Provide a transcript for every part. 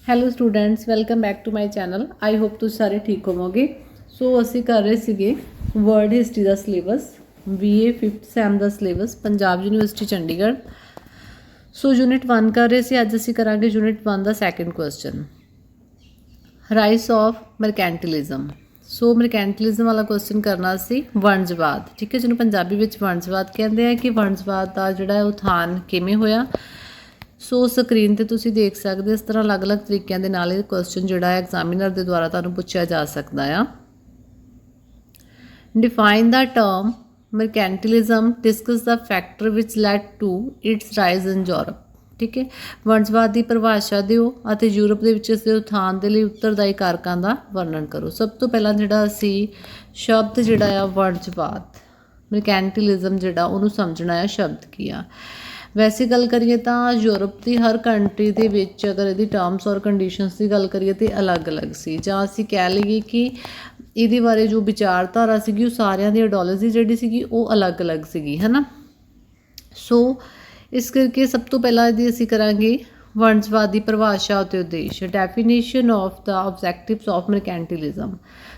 Hello students, welcome back to my channel. I hope ਤੁਸੀਂ ਸਾਰੇ ਠੀਕ ਹੋਵੋਗੇ। ਸੋ ਅਸੀਂ ਕਰ ਰਹੇ ਸੀਗੇ ਵਰਡ ਹਿਸਟਰੀ ਦਾ ਸਿਲੇਬਸ, BA 5th ਸੈਮ ਦਾ syllabus, Punjab University Chandigarh. So unit 1 ਕਰ ਰਹੇ ਸੀ, ਅੱਜ ਅਸੀਂ ਕਰਾਂਗੇ ਯੂਨਿਟ 1 ਦਾ second question, rise of mercantilism. So mercantilism ਵਾਲਾ ਕੁਐਸਚਨ ਕਰਨਾ ਸੀ ਵਣਜਵਾਦ, ਠੀਕ ਹੈ, ਜਿਹਨੂੰ ਪੰਜਾਬੀ ਵਿੱਚ ਵਣਜਵਾਦ ਕਹਿੰਦੇ ਆ ਕਿ ਵਣਜਵਾਦ ਦਾ ਜਿਹੜਾ ਉਥਾਨ ਕਿਵੇਂ ਹੋਇਆ। ਸੋ ਸਕਰੀਨ 'ਤੇ ਤੁਸੀਂ ਦੇਖ ਸਕਦੇ ਇਸ ਤਰ੍ਹਾਂ ਅਲੱਗ-ਅਲੱਗ ਤਰੀਕਿਆਂ ਦੇ ਨਾਲ ਇਹ ਕੁਐਸਚਨ ਜਿਹੜਾ ਹੈ ਐਗਜ਼ਾਮੀਨਰ ਦੇ ਦੁਆਰਾ ਤੁਹਾਨੂੰ ਪੁੱਛਿਆ ਜਾ ਸਕਦਾ ਆ। Define the term mercantilism, discuss the factor which led to its rise in Europe. ਠੀਕ ਹੈ, ਵਣਜਵਾਦ ਦੀ ਪਰਿਭਾਸ਼ਾ ਦਿਓ ਅਤੇ ਯੂਰਪ ਦੇ ਵਿੱਚ ਇਸ ਦੇ ਉਥਾਨ ਦੇ ਲਈ ਉੱਤਰਦਾਈ ਕਾਰਕਾਂ ਦਾ ਵਰਣਨ ਕਰੋ। ਸਭ ਤੋਂ ਪਹਿਲਾਂ ਜਿਹੜਾ ਅਸੀਂ ਸ਼ਬਦ ਜਿਹੜਾ ਆ ਵਣਜਵਾਦ, ਮਰਕੈਂਟਿਲਿਜ਼ਮ ਜਿਹੜਾ ਉਹਨੂੰ ਸਮਝਣਾ ਆ ਸ਼ਬਦ ਕੀ ਆ। ਵੈਸੇ ਗੱਲ ਕਰੀਏ ਤਾਂ ਯੂਰਪ ਦੀ ਹਰ ਕੰਟਰੀ ਦੇ ਵਿੱਚ ਅਗਰ ਇਹਦੀ ਟਰਮਸ ਔਰ ਕੰਡੀਸ਼ਨਸ ਦੀ ਗੱਲ ਕਰੀਏ ਤਾਂ ਅਲੱਗ-ਅਲੱਗ ਸੀ, ਜਾਂ ਅਸੀਂ ਕਹਿ ਲਈਏ ਕਿ ਇਹਦੇ ਬਾਰੇ ਜੋ ਵਿਚਾਰਧਾਰਾ ਸੀਗੀ ਉਹ ਸਾਰਿਆਂ ਦੀ ਆਈਡੀਓਲੋਜੀ ਜਿਹੜੀ ਸੀਗੀ ਉਹ ਅਲੱਗ-ਅਲੱਗ ਸੀਗੀ, ਹੈ ਨਾ। ਸੋ ਇਸ ਕਰਕੇ ਸਭ ਤੋਂ ਪਹਿਲਾਂ ਇਹਦੀ ਅਸੀਂ ਕਰਾਂਗੇ ਵਣਜਵਾਦ ਦੀ ਪਰਿਭਾਸ਼ਾ ਅਤੇ ਉਦੇਸ਼, definition of the objectives of mercantilism.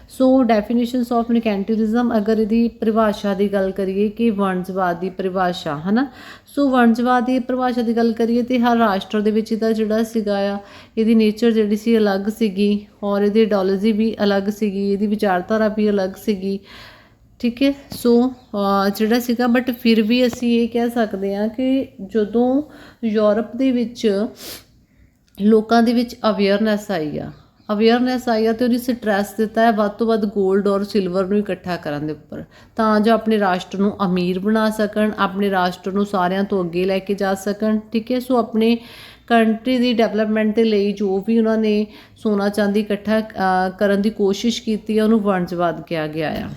So definitions of mercantilism, ਅਗਰ ਇਹਦੀ ਪਰਿਭਾਸ਼ਾ ਦੀ ਗੱਲ ਕਰੀਏ ਕਿ ਵਣਜਵਾਦ ਦੀ ਪਰਿਭਾਸ਼ਾ, ਹੈ ਨਾ। ਸੋ ਵਣਜਵਾਦ ਦੀ ਪਰਿਭਾਸ਼ਾ ਦੀ ਗੱਲ ਕਰੀਏ ਤਾਂ ਹਰ ਰਾਸ਼ਟਰ ਦੇ ਵਿੱਚ ਇਹਦਾ ਜਿਹੜਾ ਸੀਗਾ ਆ ਇਹਦੀ ਨੇਚਰ ਜਿਹੜੀ ਸੀ ਅਲੱਗ ਸੀਗੀ, ਔਰ ਇਹਦੀ ਆਈਡੀਓਲੋਜੀ ਵੀ ਅਲੱਗ ਸੀਗੀ, ਇਹਦੀ ਵਿਚਾਰਧਾਰਾ ਵੀ ਅਲੱਗ ਸੀਗੀ, ਠੀਕ ਹੈ। ਸੋ ਜਿਹੜਾ ਸੀਗਾ, ਬਟ ਫਿਰ ਵੀ ਅਸੀਂ ਇਹ ਕਹਿ ਸਕਦੇ ਹਾਂ ਕਿ ਜਦੋਂ ਯੂਰਪ ਦੇ ਵਿੱਚ ਲੋਕਾਂ ਦੇ ਵਿੱਚ ਅਵੇਅਰਨੈਸ ਆਈ ਆ ਅਤੇ ਉਹਨੇ ਸਟਰੈਸ ਦਿੱਤਾ ਹੈ ਵੱਧ ਤੋਂ ਵੱਧ ਗੋਲਡ ਔਰ ਸਿਲਵਰ ਨੂੰ ਇਕੱਠਾ ਕਰਨ ਦੇ ਉੱਪਰ, ਤਾਂ ਜੋ ਆਪਣੇ ਰਾਸ਼ਟਰ ਨੂੰ ਅਮੀਰ ਬਣਾ ਸਕਣ, ਆਪਣੇ ਰਾਸ਼ਟਰ ਨੂੰ ਸਾਰਿਆਂ ਤੋਂ ਅੱਗੇ ਲੈ ਕੇ ਜਾ ਸਕਣ, ਠੀਕ ਹੈ। ਸੋ ਆਪਣੇ ਕੰਟਰੀ ਦੀ ਡਿਵੈਲਪਮੈਂਟ ਦੇ ਲਈ ਜੋ ਵੀ ਉਹਨਾਂ ਨੇ ਸੋਨਾ ਚਾਂਦੀ ਇਕੱਠਾ ਕਰਨ ਦੀ ਕੋਸ਼ਿਸ਼ ਕੀਤੀ ਹੈ ਉਹਨੂੰ ਵਣਜਵਾਦ ਕਿਹਾ ਗਿਆ ਆ।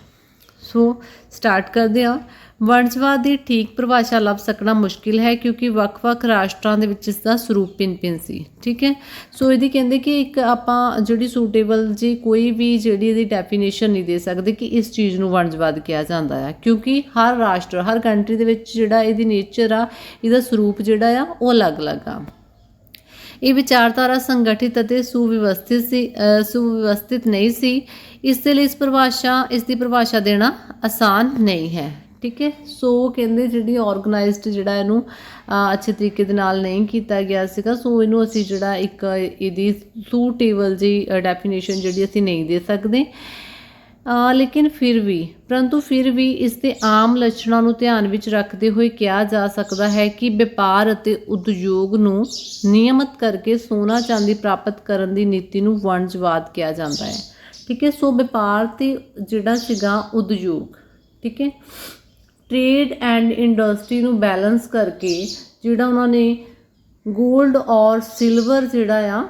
ਸੋ ਸਟਾਰਟ ਕਰਦੇ ਹਾਂ। ਵਣਜਵਾਦ ਦੀ ਠੀਕ ਪਰਿਭਾਸ਼ਾ ਲੱਭ ਸਕਣਾ ਮੁਸ਼ਕਿਲ ਹੈ ਕਿਉਂਕਿ ਵੱਖ-ਵੱਖ ਰਾਸ਼ਟਰਾਂ ਦੇ ਵਿੱਚ ਇਸ ਦਾ ਸਰੂਪ ਭਿੰਨ-ਭਿੰਨ ਸੀ, ਠੀਕ ਹੈ। ਸੋ ਇਹਦੀ ਕਹਿੰਦੇ ਕਿ ਇੱਕ ਆਪਾਂ ਜਿਹੜੀ ਸੂਟੇਬਲ ਜੀ ਕੋਈ ਵੀ ਜਿਹੜੀ ਇਹਦੀ ਡੈਫੀਨੇਸ਼ਨ ਨਹੀਂ ਦੇ ਸਕਦੇ ਕਿ ਇਸ ਚੀਜ਼ ਨੂੰ ਵਣਜਵਾਦ ਕਿਹਾ ਜਾਂਦਾ ਆ, ਕਿਉਂਕਿ ਹਰ ਰਾਸ਼ਟਰ, ਹਰ ਕੰਟਰੀ ਦੇ ਵਿੱਚ ਜਿਹੜਾ ਇਹਦੀ ਨੇਚਰ ਆ, ਇਹਦਾ ਸਰੂਪ ਜਿਹੜਾ ਆ ਉਹ ਅਲੱਗ-ਅਲੱਗ ਆ। ਇਹ ਵਿਚਾਰਧਾਰਾ ਸੰਗਠਿਤ ਅਤੇ ਸੁਵਿਵਸਥਿਤ ਨਹੀਂ ਸੀ, ਇਸ ਦੇ ਲਈ ਇਸ ਦੀ ਪਰਿਭਾਸ਼ਾ ਦੇਣਾ ਆਸਾਨ ਨਹੀਂ ਹੈ, ਠੀਕ ਹੈ। ਸੋ ਕਹਿੰਦੇ ਜਿਹੜੀ ਔਰਗਨਾਈਜ਼ਡ ਜਿਹੜਾ ਇਹਨੂੰ ਅੱਛੇ ਤਰੀਕੇ ਦੇ ਨਾਲ ਨਹੀਂ ਕੀਤਾ ਗਿਆ ਸੀਗਾ, ਸੋ ਇਹਨੂੰ ਅਸੀਂ ਜਿਹੜਾ ਇੱਕ ਇਹਦੀ ਸੂਟੇਬਲ ਜੀ ਡੈਫੀਨੇਸ਼ਨ ਜਿਹੜੀ ਅਸੀਂ ਨਹੀਂ ਦੇ ਸਕਦੇ। ਲੇਕਿਨ ਫਿਰ ਵੀ ਇਸ ਦੇ ਆਮ ਲੱਛਣਾਂ ਨੂੰ ਧਿਆਨ ਵਿੱਚ ਰੱਖਦੇ ਹੋਏ ਕਿਹਾ ਜਾ ਸਕਦਾ ਹੈ ਕਿ ਵਪਾਰ ਅਤੇ ਉਦਯੋਗ ਨੂੰ ਨਿਯਮਤ ਕਰਕੇ ਸੋਨਾ ਚਾਂਦੀ ਪ੍ਰਾਪਤ ਕਰਨ ਦੀ ਨੀਤੀ ਨੂੰ ਵਣਜਵਾਦ ਕਿਹਾ ਜਾਂਦਾ ਹੈ, ਠੀਕ ਹੈ। ਸੋ ਵਪਾਰ ਅਤੇ ਜਿਹੜਾ ਸੀਗਾ ਉਦਯੋਗ, ਠੀਕ ਹੈ, ਟ੍ਰੇਡ ਐਂਡ ਇੰਡਸਟਰੀ ਨੂੰ ਬੈਲੈਂਸ ਕਰਕੇ ਜਿਹੜਾ ਉਹਨਾਂ ਨੇ ਗੋਲਡ ਔਰ ਸਿਲਵਰ ਜਿਹੜਾ ਆ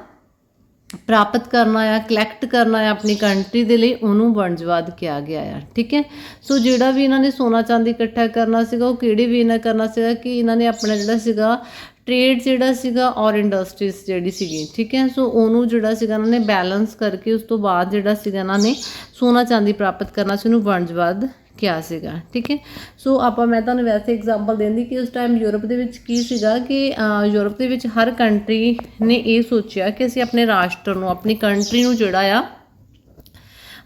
ਪ੍ਰਾਪਤ ਕਰਨਾ ਆ, ਕਲੈਕਟ ਕਰਨਾ ਆ ਆਪਣੀ ਕੰਟਰੀ ਦੇ ਲਈ, ਉਹਨੂੰ ਵਣਜਵਾਦ ਕਿਹਾ ਗਿਆ ਆ, ਠੀਕ ਹੈ। ਸੋ ਜਿਹੜਾ ਵੀ ਇਹਨਾਂ ਨੇ ਸੋਨਾ ਚਾਂਦੀ ਇਕੱਠਾ ਕਰਨਾ ਸੀਗਾ ਉਹ ਕਿਹੜੇ ਵੇ ਨਾਲ ਕਰਨਾ ਸੀਗਾ ਕਿ ਇਹਨਾਂ ਨੇ ਆਪਣਾ ਜਿਹੜਾ ਸੀਗਾ ਟ੍ਰੇਡ ਜਿਹੜਾ ਸੀਗਾ ਔਰ ਇੰਡਸਟਰੀਜ਼ ਜਿਹੜੀ ਸੀਗੀ, ਠੀਕ ਹੈ। ਸੋ ਉਹਨੂੰ ਜਿਹੜਾ ਸੀਗਾ ਇਹਨਾਂ ਨੇ ਬੈਲੈਂਸ ਕਰਕੇ ਉਸ ਤੋਂ ਬਾਅਦ ਜਿਹੜਾ ਸੀਗਾ ਇਹਨਾਂ ਨੇ ਸੋਨਾ ਚਾਂਦੀ ਪ੍ਰਾਪਤ ਕਰਨਾ ਸੀ, ਉਹਨੂੰ ਵਣਜਵਾਦ ਕਿਹਾ ਸੀਗਾ, ਠੀਕ ਹੈ। ਸੋ ਮੈਂ ਤੁਹਾਨੂੰ ਵੈਸੇ ਐਗਜ਼ਾਮਪਲ ਦਿੰਦੀ ਕਿ ਉਸ ਟਾਈਮ ਯੂਰਪ ਦੇ ਵਿੱਚ ਕੀ ਸੀਗਾ ਕਿ ਯੂਰਪ ਦੇ ਵਿੱਚ ਹਰ ਕੰਟਰੀ ਨੇ ਇਹ ਸੋਚਿਆ ਕਿ ਅਸੀਂ ਆਪਣੇ ਰਾਸ਼ਟਰ ਨੂੰ, ਆਪਣੀ ਕੰਟਰੀ ਨੂੰ ਜਿਹੜਾ ਆ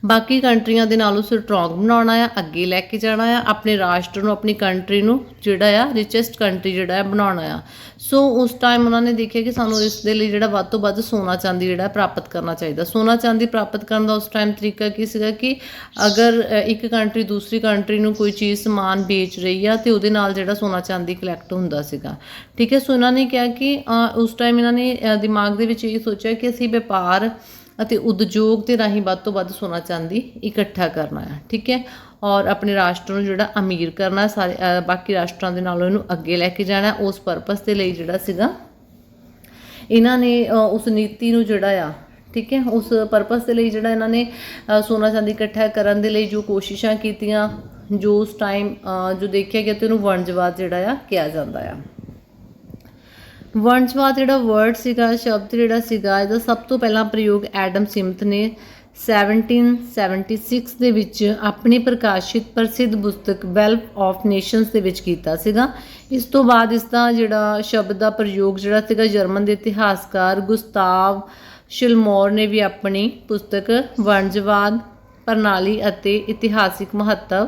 ਬਾਕੀ ਕੰਟਰੀਆਂ ਦੇ ਨਾਲੋਂ ਸਟਰੋਂਗ ਬਣਾਉਣਾ ਆ, ਅੱਗੇ ਲੈ ਕੇ ਜਾਣਾ ਆ, ਆਪਣੇ ਰਾਸ਼ਟਰ ਨੂੰ, ਆਪਣੀ ਕੰਟਰੀ ਨੂੰ ਜਿਹੜਾ ਆ ਰਿਚੈਸਟ ਕੰਟਰੀ ਜਿਹੜਾ ਆ ਬਣਾਉਣਾ ਆ। ਸੋ ਉਸ ਟਾਈਮ ਉਹਨਾਂ ਨੇ ਦੇਖਿਆ ਕਿ ਸਾਨੂੰ ਇਸ ਦੇ ਲਈ ਜਿਹੜਾ ਵੱਧ ਤੋਂ ਵੱਧ ਸੋਨਾ ਚਾਂਦੀ ਜਿਹੜਾ ਪ੍ਰਾਪਤ ਕਰਨਾ ਚਾਹੀਦਾ। ਸੋਨਾ ਚਾਂਦੀ ਪ੍ਰਾਪਤ ਕਰਨ ਦਾ ਉਸ ਟਾਈਮ ਤਰੀਕਾ ਕੀ ਸੀਗਾ ਕਿ ਅਗਰ ਇੱਕ ਕੰਟਰੀ ਦੂਸਰੀ ਕੰਟਰੀ ਨੂੰ ਕੋਈ ਚੀਜ਼ ਸਮਾਨ ਵੇਚ ਰਹੀ ਆ ਅਤੇ ਉਹਦੇ ਨਾਲ ਜਿਹੜਾ ਸੋਨਾ ਚਾਂਦੀ ਕਲੈਕਟ ਹੁੰਦਾ ਸੀਗਾ, ਠੀਕ ਹੈ। ਸੋ ਇਹਨਾਂ ਨੇ ਕਿਹਾ ਕਿ ਉਸ ਟਾਈਮ ਇਹਨਾਂ ਨੇ ਦਿਮਾਗ ਦੇ ਵਿੱਚ ਇਹ ਸੋਚਿਆ ਕਿ ਅਸੀਂ ਵਪਾਰ ਅਤੇ ਉਦਯੋਗ ਦੇ ਰਾਹੀਂ ਵੱਧ ਤੋਂ ਵੱਧ ਸੋਨਾ ਚਾਂਦੀ ਇਕੱਠਾ ਕਰਨਾ ਆ, ਠੀਕ ਹੈ, ਔਰ ਆਪਣੇ ਰਾਸ਼ਟਰ ਨੂੰ ਜਿਹੜਾ ਅਮੀਰ ਕਰਨਾ, ਸਾਰੇ ਬਾਕੀ ਰਾਸ਼ਟਰਾਂ ਦੇ ਨਾਲੋਂ ਇਹਨੂੰ ਅੱਗੇ ਲੈ ਕੇ ਜਾਣਾ। ਉਸ ਪਰਪਸ ਦੇ ਲਈ ਜਿਹੜਾ ਸੀਗਾ ਇਹਨਾਂ ਨੇ ਉਸ ਨੀਤੀ ਨੂੰ ਜਿਹੜਾ ਆ, ਠੀਕ ਹੈ, ਉਸ ਪਰਪਸ ਦੇ ਲਈ ਜਿਹੜਾ ਇਹਨਾਂ ਨੇ ਸੋਨਾ ਚਾਂਦੀ ਇਕੱਠਾ ਕਰਨ ਦੇ ਲਈ ਜੋ ਕੋਸ਼ਿਸ਼ਾਂ ਕੀਤੀਆਂ, ਜੋ ਉਸ ਟਾਈਮ ਜੋ ਦੇਖਿਆ ਗਿਆ ਅਤੇ ਉਹਨੂੰ ਵਣਜਵਾਦ ਜਿਹੜਾ ਆ ਕਿਹਾ ਜਾਂਦਾ ਆ। ਵਣਜਵਾਦ ਜਿਹੜਾ ਵਰਡ ਸੀਗਾ, ਸ਼ਬਦ ਜਿਹੜਾ ਸੀਗਾ, ਇਹਦਾ ਸਭ ਤੋਂ ਪਹਿਲਾਂ ਪ੍ਰਯੋਗ ਐਡਮ ਸਮਿਥ ਨੇ 1776 ਦੇ ਵਿੱਚ ਆਪਣੀ ਪ੍ਰਕਾਸ਼ਿਤ ਪ੍ਰਸਿੱਧ ਪੁਸਤਕ ਵੈਲਥ ਆਫ ਨੇਸ਼ਨਸ ਦੇ ਵਿੱਚ ਕੀਤਾ ਸੀਗਾ। ਇਸ ਤੋਂ ਬਾਅਦ ਇਸ ਦਾ ਜਿਹੜਾ ਸ਼ਬਦ ਦਾ ਪ੍ਰਯੋਗ ਜਿਹੜਾ ਸੀਗਾ ਜਰਮਨ ਦੇ ਇਤਿਹਾਸਕਾਰ ਗੁਸਤਾਵ ਸ਼ਿਲਮੋਰ ਨੇ ਵੀ ਆਪਣੀ ਪੁਸਤਕ ਵਣਜਵਾਦ ਪ੍ਰਣਾਲੀ ਅਤੇ ਇਤਿਹਾਸਿਕ ਮਹੱਤਵ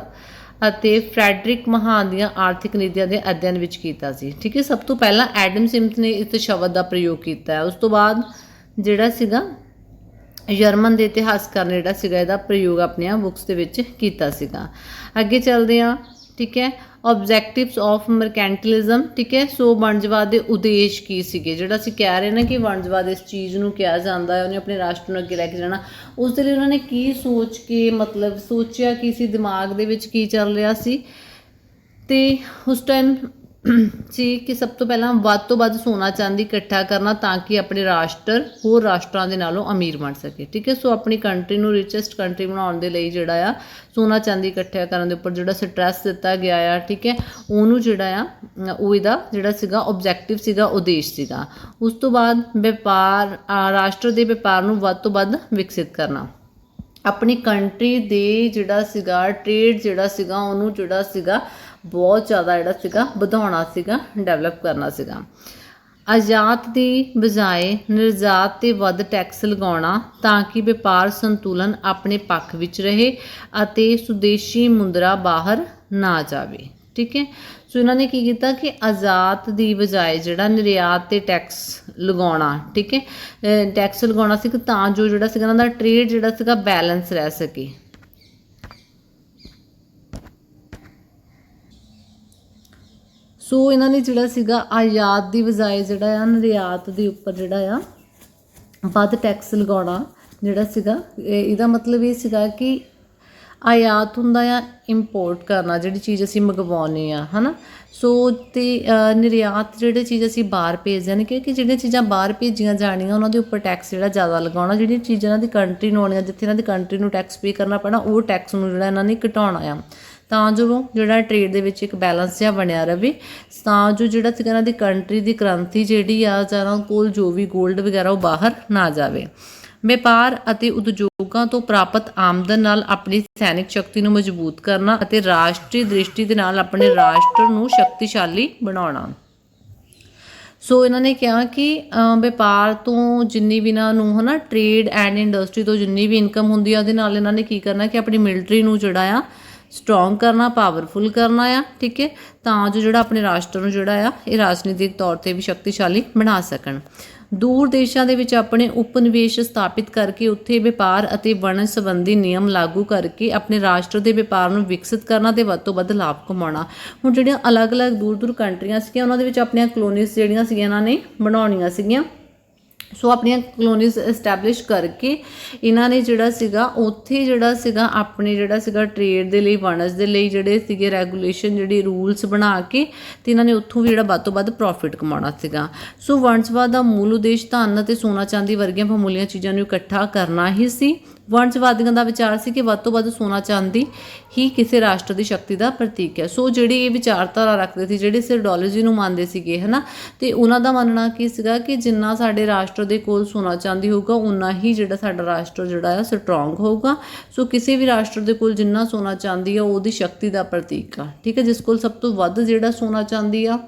ਅਤੇ ਫਰੈਡਰਿਕ ਮਹਾਨ ਦੀਆਂ ਆਰਥਿਕ ਨੀਤੀਆਂ ਦੇ ਅਧਿਐਨ ਵਿੱਚ ਕੀਤਾ ਸੀ। ਠੀਕ ਹੈ, ਸਭ ਤੋਂ ਪਹਿਲਾਂ ਐਡਮ ਸਮਿਥ ਨੇ ਇਸ ਸ਼ਬਦ ਦਾ ਪ੍ਰਯੋਗ ਕੀਤਾ ਹੈ। ਉਸ ਤੋਂ ਬਾਅਦ ਜਿਹੜਾ ਸੀਗਾ ਜਰਮਨ ਦੇ ਇਤਿਹਾਸਕਾਰ ਨੇ ਜਿਹੜਾ ਸੀਗਾ ਇਹਦਾ ਪ੍ਰਯੋਗ ਆਪਣੀਆਂ ਬੁੱਕਸ ਦੇ ਵਿੱਚ ਕੀਤਾ ਸੀਗਾ। ਅੱਗੇ ਚੱਲਦੇ ਹਾਂ। ਠੀਕ ਹੈ, ਆਬਜੈਕਟਿਵਸ ਆਫ ਮਰਕੈਂਟਿਲਿਜ਼ਮ। ਠੀਕ ਹੈ, ਸੋ ਵਣਜਵਾਦ ਦੇ ਉਦੇਸ਼ ਕੀ ਸੀਗੇ, ਜਿਹੜਾ ਅਸੀਂ ਕਹਿ ਰਹੇ ਨੇ ਕਿ ਵਣਜਵਾਦ ਇਸ ਚੀਜ਼ ਨੂੰ ਕਿਹਾ ਜਾਂਦਾ ਹੈ, ਉਹਨੇ ਆਪਣੇ ਰਾਸ਼ਟਰ ਨੂੰ ਅੱਗੇ ਲੈ ਕੇ ਜਾਣਾ, ਉਸ ਦੇ ਲਈ ਉਹਨਾਂ ਨੇ ਕੀ ਸੋਚ ਕੇ ਮਤਲਬ ਸੋਚਿਆ ਕੀ ਸੀ, ਦਿਮਾਗ ਦੇ ਵਿੱਚ ਕੀ ਚੱਲ ਰਿਹਾ ਸੀ। ਤੇ ਉਸ ਟਾਈਮ ਸੀ ਕਿ ਸਭ ਤੋਂ ਪਹਿਲਾਂ ਵੱਧ ਤੋਂ ਵੱਧ ਸੋਨਾ ਚਾਂਦੀ ਇਕੱਠਾ ਕਰਨਾ ਤਾਂ ਕਿ ਆਪਣੇ ਰਾਸ਼ਟਰ ਹੋਰ ਰਾਸ਼ਟਰਾਂ ਦੇ ਨਾਲੋਂ ਅਮੀਰ ਬਣ ਸਕੇ। ਠੀਕ ਹੈ, ਸੋ ਆਪਣੀ ਕੰਟਰੀ ਨੂੰ ਰਿਚੈਸਟ ਕੰਟਰੀ ਬਣਾਉਣ ਦੇ ਲਈ ਜਿਹੜਾ ਆ ਸੋਨਾ ਚਾਂਦੀ ਇਕੱਠਾ ਕਰਨ ਦੇ ਉੱਪਰ ਜਿਹੜਾ ਸਟ੍ਰੈਸ ਦਿੱਤਾ ਗਿਆ ਆ। ਠੀਕ ਹੈ, ਉਹਨੂੰ ਜਿਹੜਾ ਆ ਉਹ ਇਹਦਾ ਜਿਹੜਾ ਸੀਗਾ ਓਬਜੈਕਟਿਵ ਸੀਗਾ, ਉਦੇਸ਼ ਸੀਗਾ। ਉਸ ਤੋਂ ਬਾਅਦ ਵਪਾਰ, ਰਾਸ਼ਟਰ ਦੇ ਵਪਾਰ ਨੂੰ ਵੱਧ ਤੋਂ ਵੱਧ ਵਿਕਸਿਤ ਕਰਨਾ, ਆਪਣੀ ਕੰਟਰੀ ਦੇ ਜਿਹੜਾ ਸੀਗਾ ਟ੍ਰੇਡ ਜਿਹੜਾ ਸੀਗਾ ਉਹਨੂੰ ਜਿਹੜਾ ਸੀਗਾ ਬਹੁਤ ਜ਼ਿਆਦਾ ਜਿਹੜਾ ਸੀਗਾ ਵਧਾਉਣਾ ਸੀਗਾ, ਡਿਵੈਲਪ ਕਰਨਾ ਸੀਗਾ। ਆਯਾਤ ਦੀ ਬਜਾਏ ਨਿਰਯਾਤ 'ਤੇ ਵੱਧ ਟੈਕਸ ਲਗਾਉਣਾ ਤਾਂ ਕਿ ਵਪਾਰ ਸੰਤੁਲਨ ਆਪਣੇ ਪੱਖ ਵਿੱਚ ਰਹੇ ਅਤੇ ਸੁਦੇਸ਼ੀ ਮੁੰਦਰਾ ਬਾਹਰ ਨਾ ਜਾਵੇ। ਠੀਕ ਹੈ, ਸੋ ਇਹਨਾਂ ਨੇ ਕੀ ਕੀਤਾ ਕਿ ਆਯਾਤ ਦੀ ਬਜਾਏ ਜਿਹੜਾ ਨਿਰਯਾਤ 'ਤੇ ਟੈਕਸ ਲਗਾਉਣਾ। ਠੀਕ ਹੈ, ਟੈਕਸ ਲਗਾਉਣਾ ਸੀ ਤਾਂ ਜੋ ਜਿਹੜਾ ਸੀਗਾ ਇਹਨਾਂ ਦਾ ਟ੍ਰੇਡ ਜਿਹੜਾ ਸੀਗਾ ਬੈਲੈਂਸ ਰਹਿ ਸਕੇ। ਸੋ ਇਹਨਾਂ ਨੇ ਜਿਹੜਾ ਸੀਗਾ ਆਯਾਤ ਦੀ ਬਜਾਏ ਜਿਹੜਾ ਆ ਨਿਰਯਾਤ ਦੇ ਉੱਪਰ ਜਿਹੜਾ ਆ ਵੱਧ ਟੈਕਸ ਲਗਾਉਣਾ ਜਿਹੜਾ ਸੀਗਾ, ਇਹਦਾ ਮਤਲਬ ਇਹ ਸੀਗਾ ਕਿ ਆਯਾਤ ਹੁੰਦਾ ਆ ਇੰਪੋਰਟ ਕਰਨਾ, ਜਿਹੜੀ ਚੀਜ਼ ਅਸੀਂ ਮੰਗਵਾਉਂਦੇ ਆ, ਹੈ ਨਾ। ਸੋ ਅਤੇ ਨਿਰਯਾਤ ਜਿਹੜੇ ਚੀਜ਼ ਅਸੀਂ ਬਾਹਰ ਭੇਜਦੇ ਹਨ, ਕਿਉਂਕਿ ਜਿਹੜੀਆਂ ਚੀਜ਼ਾਂ ਬਾਹਰ ਭੇਜੀਆਂ ਜਾਣੀਆਂ ਉਹਨਾਂ ਦੇ ਉੱਪਰ ਟੈਕਸ ਜਿਹੜਾ ਜ਼ਿਆਦਾ ਲਗਾਉਣਾ, ਜਿਹੜੀਆਂ ਚੀਜ਼ਾਂ ਇਹਨਾਂ ਦੀ ਕੰਟਰੀ ਨੂੰ ਆਉਣੀਆਂ ਜਿੱਥੇ ਇਹਨਾਂ ਦੀ ਕੰਟਰੀ ਨੂੰ ਟੈਕਸ ਪੇ ਕਰਨਾ ਪੈਣਾ, ਉਹ ਟੈਕਸ ਨੂੰ ਜਿਹੜਾ ਇਹਨਾਂ ਨੇ ਘਟਾਉਣਾ ਆ ਤਾਂ ਜੋ ਜਿਹੜਾ ਟ੍ਰੇਡ ਦੇ ਵਿੱਚ ਇੱਕ ਬੈਲੈਂਸ ਜਿਹਾ ਬਣਿਆ ਰਹੇ, ਤਾਂ ਜੋ ਜਿਹੜਾ ਸੀਗਾ ਇਹਨਾਂ ਦੀ ਕੰਟਰੀ ਦੀ ਕਰੰਸੀ ਜਿਹੜੀ ਆ ਜਾਂ ਇਹਨਾਂ ਕੋਲ ਜੋ ਵੀ ਗੋਲਡ ਵਗੈਰਾ ਉਹ ਬਾਹਰ ਨਾ ਜਾਵੇ। ਵਪਾਰ ਅਤੇ ਉਦਯੋਗਾਂ ਤੋਂ ਪ੍ਰਾਪਤ ਆਮਦਨ ਨਾਲ ਆਪਣੀ ਸੈਨਿਕ ਸ਼ਕਤੀ ਨੂੰ ਮਜ਼ਬੂਤ ਕਰਨਾ ਅਤੇ ਰਾਸ਼ਟਰੀ ਦ੍ਰਿਸ਼ਟੀ ਦੇ ਨਾਲ ਆਪਣੇ ਰਾਸ਼ਟਰ ਨੂੰ ਸ਼ਕਤੀਸ਼ਾਲੀ ਬਣਾਉਣਾ। ਸੋ ਇਹਨਾਂ ਨੇ ਕਿਹਾ ਕਿ ਵਪਾਰ ਤੋਂ ਜਿੰਨੀ ਵੀ ਇਹਨਾਂ ਨੂੰ ਹੈ ਨਾ ਟ੍ਰੇਡ ਐਂਡ ਇੰਡਸਟਰੀ ਤੋਂ ਜਿੰਨੀ ਵੀ ਇਨਕਮ ਹੁੰਦੀ ਆ ਉਹਦੇ ਨਾਲ ਇਹਨਾਂ ਨੇ ਕੀ ਕਰਨਾ ਕਿ ਆਪਣੀ ਮਿਲਟਰੀ ਨੂੰ ਜਿਹੜਾ ਆ ਸਟਰੋਂਗ ਕਰਨਾ, ਪਾਵਰਫੁਲ ਕਰਨਾ ਆ। ਠੀਕ ਹੈ, ਤਾਂ ਜੋ ਜਿਹੜਾ ਆਪਣੇ ਰਾਸ਼ਟਰ ਨੂੰ ਜਿਹੜਾ ਆ ਇਹ ਰਾਜਨੀਤਿਕ ਤੌਰ 'ਤੇ ਵੀ ਸ਼ਕਤੀਸ਼ਾਲੀ ਬਣਾ ਸਕਣ। ਦੂਰ ਦੇਸ਼ਾਂ ਦੇ ਵਿੱਚ ਆਪਣੇ ਉਪਨਿਵੇਸ਼ ਸਥਾਪਿਤ ਕਰਕੇ ਉੱਥੇ ਵਪਾਰ ਅਤੇ ਵਣਜ ਸੰਬੰਧੀ ਨਿਯਮ ਲਾਗੂ ਕਰਕੇ ਆਪਣੇ ਰਾਸ਼ਟਰ ਦੇ ਵਪਾਰ ਨੂੰ ਵਿਕਸਿਤ ਕਰਨਾ ਅਤੇ ਵੱਧ ਤੋਂ ਵੱਧ ਲਾਭ ਕਮਾਉਣਾ। ਹੁਣ ਜਿਹੜੀਆਂ ਅਲੱਗ-ਅਲੱਗ ਦੂਰ ਕੰਟਰੀਆਂ ਸੀਗੀਆਂ ਉਹਨਾਂ ਦੇ ਵਿੱਚ ਆਪਣੀਆਂ ਕਲੋਨੀਜ਼ ਜਿਹੜੀਆਂ ਸੀਗੀਆਂ ਇਹਨਾਂ ਨੇ ਬਣਾਉਣੀਆਂ ਸੀਗੀਆਂ। ਸੋ ਆਪਣੀਆਂ ਕਲੋਨੀਜ਼ ਐਸਟੈਬਲਿਸ਼ ਕਰਕੇ ਇਹਨਾਂ ਨੇ ਜਿਹੜਾ ਸੀਗਾ ਉੱਥੇ ਜਿਹੜਾ ਸੀਗਾ ਆਪਣੇ ਜਿਹੜਾ ਸੀਗਾ ਟ੍ਰੇਡ ਦੇ ਲਈ, ਵਣਜ ਦੇ ਲਈ ਜਿਹੜੇ ਸੀਗੇ ਰੈਗੂਲੇਸ਼ਨ, ਜਿਹੜੀ ਰੂਲਸ ਬਣਾ ਕੇ ਅਤੇ ਇਹਨਾਂ ਨੇ ਉੱਥੋਂ ਵੀ ਜਿਹੜਾ ਵੱਧ ਤੋਂ ਵੱਧ ਪ੍ਰੋਫਿਟ ਕਮਾਉਣਾ ਸੀਗਾ। ਸੋ ਵਣਜਵਾਦ ਦਾ ਮੂਲ ਉਦੇਸ਼ ਧਨ ਅਤੇ ਸੋਨਾ ਚਾਂਦੀ ਵਰਗੀਆਂ ਬਹੁਮੁੱਲੀਆਂ ਚੀਜ਼ਾਂ ਨੂੰ ਇਕੱਠਾ ਕਰਨਾ ਹੀ ਸੀ। ਵਣਜਵਾਦੀਆਂ ਦਾ ਵਿਚਾਰ ਸੀ ਕਿ ਵੱਧ ਤੋਂ ਵੱਧ ਸੋਨਾ ਚਾਂਦੀ ਹੀ ਕਿਸੇ ਰਾਸ਼ਟਰ ਦੀ ਸ਼ਕਤੀ ਦਾ ਪ੍ਰਤੀਕ ਹੈ। ਸੋ ਜਿਹੜੀ ਇਹ ਵਿਚਾਰਧਾਰਾ ਰੱਖਦੇ ਸੀ, ਜਿਹੜੇ ਇਸ ਆਈਡੀਓਲੋਜੀ ਨੂੰ ਮੰਨਦੇ ਸੀਗੇ ਹੈ ਨਾ, ਅਤੇ ਉਹਨਾਂ ਦਾ ਮੰਨਣਾ ਕੀ ਸੀਗਾ ਕਿ ਜਿੰਨਾ ਸਾਡੇ ਰਾਸ਼ਟਰ ਦੇ ਕੋਲ ਸੋਨਾ ਚਾਂਦੀ ਹੋਊਗਾ ਉਨਾ ਹੀ ਜਿਹੜਾ ਸਾਡਾ ਰਾਸ਼ਟਰ ਜਿਹੜਾ ਆ ਸਟਰੋਂਗ ਹੋਊਗਾ। ਸੋ ਕਿਸੇ ਵੀ ਰਾਸ਼ਟਰ ਦੇ ਕੋਲ ਜਿੰਨਾ ਸੋਨਾ ਚਾਂਦੀ ਆ ਉਹਦੀ ਸ਼ਕਤੀ ਦਾ ਪ੍ਰਤੀਕ ਆ। ਠੀਕ ਹੈ, ਜਿਸ ਕੋਲ ਸਭ ਤੋਂ ਵੱਧ ਜਿਹੜਾ ਸੋਨਾ ਚਾਂਦੀ ਆ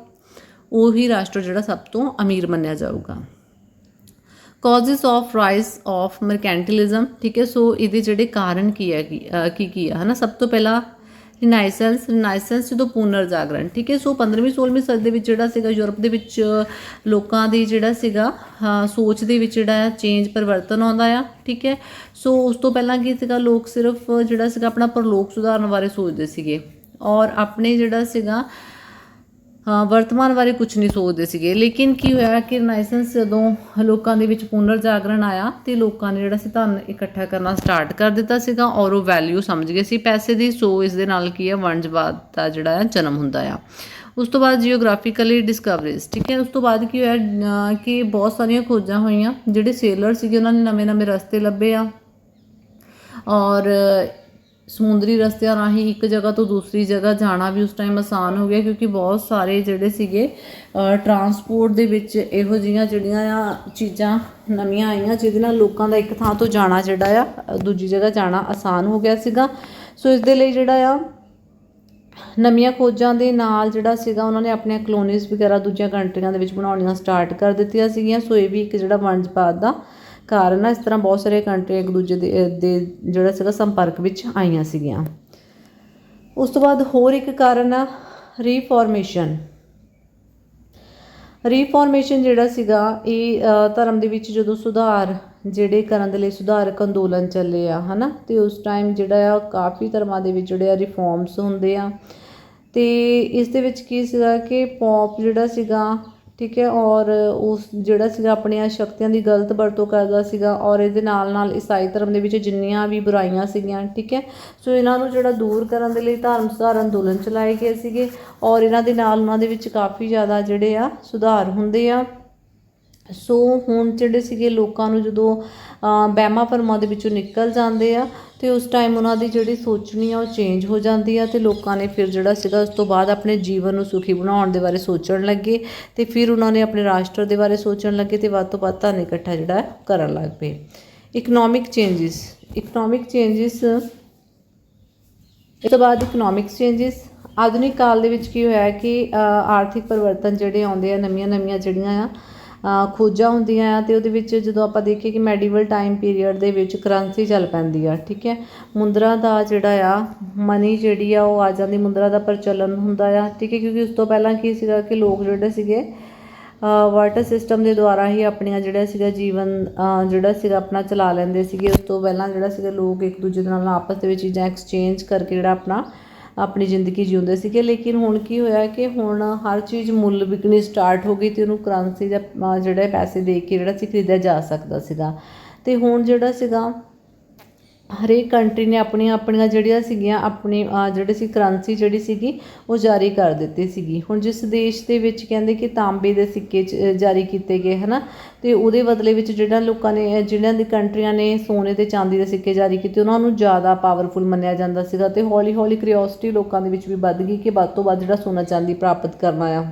ਉਹੀ ਰਾਸ਼ਟਰ ਜਿਹੜਾ ਸਭ ਤੋਂ ਅਮੀਰ ਮੰਨਿਆ ਜਾਊਗਾ। ਕਾਜ਼ਿਸ ਆਫ ਰਾਈਜ਼ ਆਫ ਮਰਕੈਂਟਿਲਿਜ਼ਮ। ਠੀਕ ਹੈ, ਸੋ ਇਹਦੇ ਜਿਹੜੇ ਕਾਰਨ ਕੀ ਹੈ ਕੀ ਆ ਹੈ ਨਾ। ਸਭ ਤੋਂ ਪਹਿਲਾਂ ਰਿਨਾਇਸੈਂਸ ਜਦੋਂ ਪੁਨਰ ਜਾਗਰਣ। ਠੀਕ ਹੈ, ਸੋ 15ਵੀਂ 16ਵੀਂ ਸਦੀ ਦੇ ਵਿੱਚ ਜਿਹੜਾ ਸੀਗਾ ਯੂਰਪ ਦੇ ਵਿੱਚ ਲੋਕਾਂ ਦੀ ਜਿਹੜਾ ਸੀਗਾ ਸੋਚ ਦੇ ਵਿੱਚ ਜਿਹੜਾ ਚੇਂਜ ਪਰਿਵਰਤਨ ਆਉਂਦਾ ਆ। ਠੀਕ ਹੈ, ਸੋ ਉਸ ਤੋਂ ਪਹਿਲਾਂ ਕੀ ਸੀਗਾ, ਲੋਕ ਸਿਰਫ ਜਿਹੜਾ ਸੀਗਾ ਆਪਣਾ ਪਰਲੋਕ ਸੁਧਾਰਨ ਬਾਰੇ ਸੋਚਦੇ ਸੀਗੇ ਔਰ ਆਪਣੇ ਜਿਹੜਾ ਸੀਗਾ ਵਰਤਮਾਨ ਬਾਰੇ ਕੁਛ ਨਹੀਂ ਸੋਚਦੇ ਸੀਗੇ। ਲੇਕਿਨ ਕੀ ਹੋਇਆ ਕਿ ਰਿਨਾਇਸੈਂਸ ਜਦੋਂ ਲੋਕਾਂ ਦੇ ਵਿੱਚ ਪੁਨਰ ਜਾਗਰਣ ਆਇਆ ਅਤੇ ਲੋਕਾਂ ਨੇ ਜਿਹੜਾ ਸੀ ਧਨ ਇਕੱਠਾ ਕਰਨਾ ਸਟਾਰਟ ਕਰ ਦਿੱਤਾ ਸੀਗਾ ਔਰ ਉਹ ਵੈਲਿਊ ਸਮਝ ਗਏ ਸੀ ਪੈਸੇ ਦੀ। ਸੋ ਇਸ ਦੇ ਨਾਲ ਕੀ ਹੈ, ਵਣਜਵਾਦ ਦਾ ਜਿਹੜਾ ਆ ਜਨਮ ਹੁੰਦਾ ਆ। ਉਸ ਤੋਂ ਬਾਅਦ ਜੀਓਗ੍ਰਾਫੀਕਲੀ ਡਿਸਕਵਰੀਜ਼। ਠੀਕ ਹੈ, ਉਸ ਤੋਂ ਬਾਅਦ ਕੀ ਹੋਇਆ ਕਿ ਬਹੁਤ ਸਾਰੀਆਂ ਖੋਜਾਂ ਹੋਈਆਂ। ਜਿਹੜੇ ਸੇਲਰ ਸੀਗੇ ਉਹਨਾਂ ਨੇ ਨਵੇਂ ਰਸਤੇ ਲੱਭੇ ਆ ਔਰ ਸਮੁੰਦਰੀ ਰਸਤਿਆਂ ਰਾਹੀਂ ਇੱਕ ਜਗ੍ਹਾ ਤੋਂ ਦੂਸਰੀ ਜਗ੍ਹਾ ਜਾਣਾ ਵੀ ਉਸ ਟਾਈਮ ਆਸਾਨ ਹੋ ਗਿਆ, ਕਿਉਂਕਿ ਬਹੁਤ ਸਾਰੇ ਜਿਹੜੇ ਸੀਗੇ ਟਰਾਂਸਪੋਰਟ ਦੇ ਵਿੱਚ ਇਹੋ ਜਿਹੀਆਂ ਜਿਹੜੀਆਂ ਆ ਚੀਜ਼ਾਂ ਨਵੀਆਂ ਆਈਆਂ ਜਿਹਦੇ ਨਾਲ ਲੋਕਾਂ ਦਾ ਇੱਕ ਥਾਂ ਤੋਂ ਜਾਣਾ ਜਿਹੜਾ ਆ ਦੂਜੀ ਜਗ੍ਹਾ ਜਾਣਾ ਆਸਾਨ ਹੋ ਗਿਆ ਸੀਗਾ। ਸੋ ਇਸ ਦੇ ਲਈ ਜਿਹੜਾ ਆ ਨਵੀਆਂ ਖੋਜਾਂ ਦੇ ਨਾਲ ਜਿਹੜਾ ਸੀਗਾ ਉਹਨਾਂ ਨੇ ਆਪਣੀਆਂ ਕਲੋਨੀਜ਼ ਵਗੈਰਾ ਦੂਜੀਆਂ ਕੰਟਰੀਆਂ ਦੇ ਵਿੱਚ ਬਣਾਉਣੀਆਂ ਸਟਾਰਟ ਕਰ ਦਿੱਤੀਆਂ ਸੀਗੀਆਂ। ਸੋ ਇਹ ਵੀ ਇੱਕ ਜਿਹੜਾ ਵਣਜਪਾਤ ਦਾ ਕਾਰਨ ਆ। ਇਸ ਤਰ੍ਹਾਂ ਬਹੁਤ ਸਾਰੇ ਕੰਟਰੀਆਂ ਇੱਕ ਦੂਜੇ ਦੇ ਜਿਹੜਾ ਸੀਗਾ ਸੰਪਰਕ ਵਿੱਚ ਆਈਆਂ ਸੀਗੀਆਂ। ਉਸ ਤੋਂ ਬਾਅਦ ਹੋਰ ਇੱਕ ਕਾਰਨ ਆ ਰੀਫੋਰਮੇਸ਼ਨ। ਰੀਫੋਰਮੇਸ਼ਨ ਜਿਹੜਾ ਸੀਗਾ ਇਹ ਧਰਮ ਦੇ ਵਿੱਚ ਜਦੋਂ ਸੁਧਾਰ ਜਿਹੜੇ ਕਰਨ ਦੇ ਲਈ ਸੁਧਾਰਕ ਅੰਦੋਲਨ ਚੱਲੇ ਆ ਹੈ ਨਾ, ਅਤੇ ਉਸ ਟਾਈਮ ਜਿਹੜਾ ਆ ਕਾਫੀ ਧਰਮਾਂ ਦੇ ਵਿੱਚ ਜਿਹੜੇ ਆ ਰਿਫੋਰਮਸ ਹੁੰਦੇ ਆ। ਅਤੇ ਇਸ ਦੇ ਵਿੱਚ ਕੀ ਸੀਗਾ ਕਿ ਪੋਪ ਜਿਹੜਾ ਸੀਗਾ ਠੀਕ ਹੈ, ਔਰ ਉਸ ਜਿਹੜਾ ਸੀਗਾ ਆਪਣੀਆਂ ਸ਼ਕਤੀਆਂ ਦੀ ਗਲਤ ਵਰਤੋਂ ਕਰਦਾ ਸੀਗਾ, ਔਰ ਇਹਦੇ ਨਾਲ ਨਾਲ ਈਸਾਈ ਧਰਮ ਦੇ ਵਿੱਚ ਜਿੰਨੀਆਂ ਵੀ ਬੁਰਾਈਆਂ ਸੀਗੀਆਂ ਠੀਕ ਹੈ, ਸੋ ਇਹਨਾਂ ਨੂੰ ਜਿਹੜਾ ਦੂਰ ਕਰਨ ਦੇ ਲਈ ਧਰਮ ਸੁਧਾਰ ਅੰਦੋਲਨ ਚਲਾਏ ਗਏ ਸੀਗੇ, ਔਰ ਇਹਨਾਂ ਦੇ ਨਾਲ ਉਹਨਾਂ ਦੇ ਵਿੱਚ ਕਾਫੀ ਜ਼ਿਆਦਾ ਜਿਹੜੇ ਆ ਸੁਧਾਰ ਹੁੰਦੇ ਆ। ਸੋ ਹੁਣ ਜਿਹੜੇ ਸੀਗੇ ਲੋਕਾਂ ਨੂੰ ਜਦੋਂ ਵਹਿਮਾਂ ਭਰਮਾਂ ਦੇ ਵਿੱਚੋਂ ਨਿਕਲ ਜਾਂਦੇ ਆ ਅਤੇ ਉਸ ਟਾਈਮ ਉਹਨਾਂ ਦੀ ਜਿਹੜੀ ਸੋਚਣੀ ਆ ਉਹ ਚੇਂਜ ਹੋ ਜਾਂਦੀ ਆ, ਅਤੇ ਲੋਕਾਂ ਨੇ ਫਿਰ ਜਿਹੜਾ ਸੀਗਾ ਉਸ ਤੋਂ ਬਾਅਦ ਆਪਣੇ ਜੀਵਨ ਨੂੰ ਸੁਖੀ ਬਣਾਉਣ ਦੇ ਬਾਰੇ ਸੋਚਣ ਲੱਗੇ, ਅਤੇ ਫਿਰ ਉਹਨਾਂ ਨੇ ਆਪਣੇ ਰਾਸ਼ਟਰ ਦੇ ਬਾਰੇ ਸੋਚਣ ਲੱਗੇ, ਅਤੇ ਵੱਧ ਤੋਂ ਵੱਧ ਧਨ ਇਕੱਠਾ ਜਿਹੜਾ ਕਰਨ ਲੱਗ ਪਏ। ਇਕਨੋਮਿਕ ਚੇਂਜਿਸ ਇਸ ਤੋਂ ਬਾਅਦ ਇਕਨੋਮਿਕਸ ਚੇਂਜਿਸ ਆਧੁਨਿਕ ਕਾਲ ਦੇ ਵਿੱਚ ਕੀ ਹੋਇਆ ਕਿ ਆਰਥਿਕ ਪਰਿਵਰਤਨ ਜਿਹੜੇ ਆਉਂਦੇ ਆ, ਨਵੀਆਂ ਜਿਹੜੀਆਂ ਆ ਖੋਜਾਂ ਹੁੰਦੀਆਂ ਆ, ਅਤੇ ਉਹਦੇ ਵਿੱਚ ਜਦੋਂ ਆਪਾਂ ਦੇਖੀਏ ਕਿ ਮੈਡੀਵਲ ਟਾਈਮ ਪੀਰੀਅਡ ਦੇ ਵਿੱਚ ਕਰੰਸੀ ਚੱਲ ਪੈਂਦੀ ਆ ਠੀਕ ਹੈ, ਮੁੰਦਰਾ ਦਾ ਜਿਹੜਾ ਆ ਮਨੀ ਜਿਹੜੀ ਆ ਉਹ ਆ ਜਾਂਦੀ, ਮੁੰਦਰਾ ਦਾ ਪ੍ਰਚਲਨ ਹੁੰਦਾ ਆ ਠੀਕ ਹੈ, ਕਿਉਂਕਿ ਉਸ ਤੋਂ ਪਹਿਲਾਂ ਕੀ ਸੀਗਾ ਕਿ ਲੋਕ ਜਿਹੜੇ ਸੀਗੇ ਵਾਟਰ ਸਿਸਟਮ ਦੇ ਦੁਆਰਾ ਹੀ ਆਪਣੀਆਂ ਜਿਹੜਾ ਸੀਗਾ ਜੀਵਨ ਜਿਹੜਾ ਸੀਗਾ ਆਪਣਾ ਚਲਾ ਲੈਂਦੇ ਸੀਗੇ। ਉਸ ਤੋਂ ਪਹਿਲਾਂ ਜਿਹੜਾ ਸੀਗਾ ਲੋਕ ਇੱਕ ਦੂਜੇ ਦੇ ਨਾਲ ਆਪਸ ਦੇ ਵਿੱਚ ਚੀਜ਼ਾਂ ਐਕਸਚੇਂਜ ਕਰਕੇ ਜਿਹੜਾ ਆਪਣੀ ਜ਼ਿੰਦਗੀ ਜਿਉਂਦੇ ਸੀਗੇ। ਲੇਕਿਨ ਹੁਣ ਕੀ ਹੋਇਆ ਕਿ ਹੁਣ ਹਰ ਚੀਜ਼ ਮੁੱਲ ਵਿਕਣੀ ਸਟਾਰਟ ਹੋ ਗਈ, ਅਤੇ ਉਹਨੂੰ ਕਰੰਸੀ ਜਾਂ ਜਿਹੜੇ ਪੈਸੇ ਦੇ ਕੇ ਜਿਹੜਾ ਸੀ ਖਰੀਦਿਆ ਜਾ ਸਕਦਾ ਸੀਗਾ। ਅਤੇ ਹੁਣ ਜਿਹੜਾ ਸੀਗਾ ਹਰੇਕ ਕੰਟਰੀ ਨੇ ਆਪਣੀਆਂ ਜਿਹੜੀਆਂ ਸੀਗੀਆਂ ਆਪਣੀ ਜਿਹੜੀ ਸੀ ਕਰੰਸੀ ਜਿਹੜੀ ਸੀਗੀ ਉਹ ਜਾਰੀ ਕਰ ਦਿੱਤੀ ਸੀਗੀ। ਹੁਣ ਜਿਸ ਦੇਸ਼ ਦੇ ਵਿੱਚ ਕਹਿੰਦੇ ਕਿ ਤਾਂਬੇ ਦੇ ਸਿੱਕੇ ਜਾਰੀ ਕੀਤੇ ਗਏ ਹੈ ਨਾ, ਅਤੇ ਉਹਦੇ ਬਦਲੇ ਵਿੱਚ ਜਿਹੜਾ ਲੋਕਾਂ ਨੇ ਜਿਹੜਿਆਂ ਦੀ ਕੰਟਰੀਆਂ ਨੇ ਸੋਨੇ ਅਤੇ ਚਾਂਦੀ ਦੇ ਸਿੱਕੇ ਜਾਰੀ ਕੀਤੇ ਉਹਨਾਂ ਨੂੰ ਜ਼ਿਆਦਾ ਪਾਵਰਫੁਲ ਮੰਨਿਆ ਜਾਂਦਾ ਸੀਗਾ, ਅਤੇ ਹੌਲੀ ਹੌਲੀ ਕਰਿਓਸਿਟੀ ਲੋਕਾਂ ਦੇ ਵਿੱਚ ਵੀ ਵੱਧ ਗਈ ਕਿ ਵੱਧ ਤੋਂ ਵੱਧ ਜਿਹੜਾ ਸੋਨਾ ਚਾਂਦੀ ਪ੍ਰਾਪਤ ਕਰਨਾ ਆ।